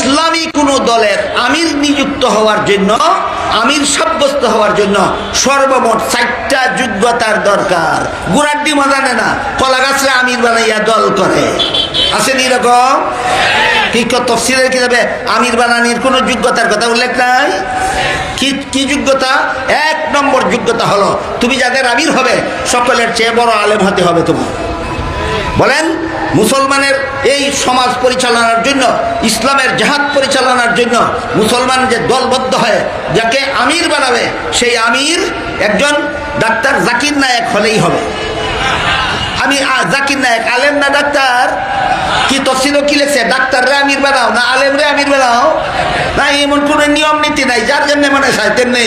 ইসলামী কোন দলের আমির নিযুক্ত হওয়ার জন্য, আমির সাব্যস্ত হওয়ার জন্য সর্বমোট 4টা যোগ্যতার দরকার। গুড়াড্ডি মজানে না, কলা গাছে আমির বানাইয়া দল করে, আছেন এরকম? কি তফসিলের কিতাবে আমির বানানির কোন যোগ্যতার কথা উল্লেখ নাই। কি যোগ্যতা? 1 নম্বর যোগ্যতা হলো তুমি যাদের আমির হবে সকলের চেয়ে বড় আলেম হতে হবে তোমার। বলেন, মুসলমানের এই সমাজ পরিচালনার জন্য, ইসলামের জাহাদ পরিচালনার জন্য মুসলমান যে দলবদ্ধ হয় যাকে আমির বানাবে, সেই আমির একজন ডাক্তার জাকির নায়েক হলেই হবে। আমি জাকির নায়েক আলেম না ডাক্তার? কি তফসিল কি লেখছে? ডাক্তাররা আমির বানাও না আলেম রে আমির বানাও? না, এমন কোনো নিয়ম নীতি নাই, যার জন্য মনে হয় তেমনি।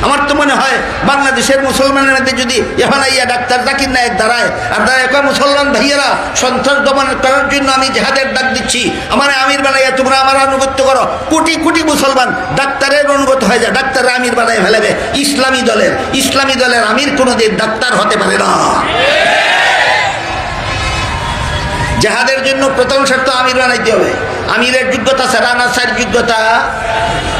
আমার তো মনে হয় বাংলাদেশের মুসলমানের মধ্যে যদি এখন ইয়া ডাক্তার জাকির নায়েক দাঁড়ায় আর দাঁড়ায় মুসলমান ভাইয়েরা সন্ত্রাস দমন করার জন্য আমি জেহাদের ডাক দিচ্ছি, আমার আমির বানাইয়া তোমরা আমার আনুগত্য করো, কোটি কোটি মুসলমান ডাক্তারের অনুগত হয়ে যায়, ডাক্তাররা আমির বানাই ফেলেবে। ইসলামী দলের আমির কোনোদিন ডাক্তার হতে পারে না। জেহাদের জন্য প্রথম শর্ত আমির বানাইতে হবে। আমিরের যোগ্যতা ছাড়া না 4 যোগ্যতা।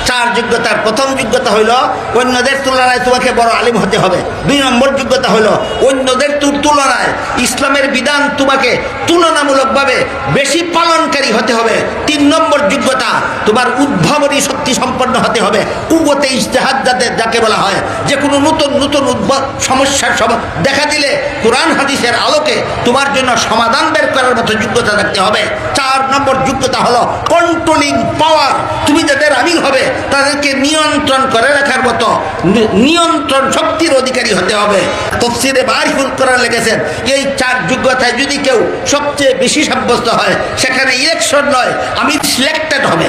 4 যোগ্যতার প্রথম যোগ্যতা হইল অন্যদের তুলনায় তোমাকে বড় আলিম হতে হবে। 2 নম্বর যোগ্যতা হইল অন্যদের তুলনায় ইসলামের বিধান তোমাকে তুলনামূলকভাবে বেশি পালনকারী হতে হবে। 3 নম্বর যোগ্যতা তোমার উদ্ভাবনী শক্তি সম্পন্ন হতে হবে। কুওয়াতে ইজতিহাদ যাকে বলা হয়, যে কোনো নতুন সমস্যার দেখা দিলে কোরআন হাদিসের আলোকে তোমার জন্য সমাধান বের করার মতো যোগ্যতা থাকতে হবে। 4 নম্বর যোগ্যতা হলো কন্ট্রোলিং পাওয়ার। তুমি যাদের আমির হবে তাদেরকে নিয়ন্ত্রণ করে রাখার মতো নিয়ন্ত্রণ শক্তির অধিকারী হতে হবে। তাফসীরে বারিকুল কোরআন লিখেছেন, এই 4 যোগ্যতায় যদি কেউ সবচেয়ে বেশি সাব্যস্ত হয়, সেখানে ইলেকশন নয়, আমির সিলেক্টেড হবে।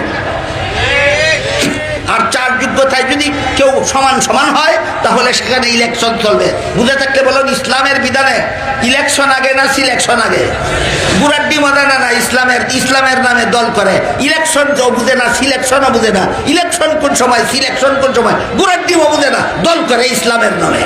আর 4 যোগ্যতায় যদি কেউ সমান হয় তাহলে সেখানে ইলেকশন চলবে। বুঝে থাকলে বলুন, ইসলামের বিধানে ইলেকশন আগে না সিলেকশন আগে? গুড়াড্ডি মাদানা না, ইসলামের নামে দল করে, ইলেকশন বুঝে না, সিলেকশনও বুঝে না। ইলেকশন কোন সময়, সিলেকশন কোন সময়, গুড়াড্ডিও বুঝে না, দল করে ইসলামের নামে।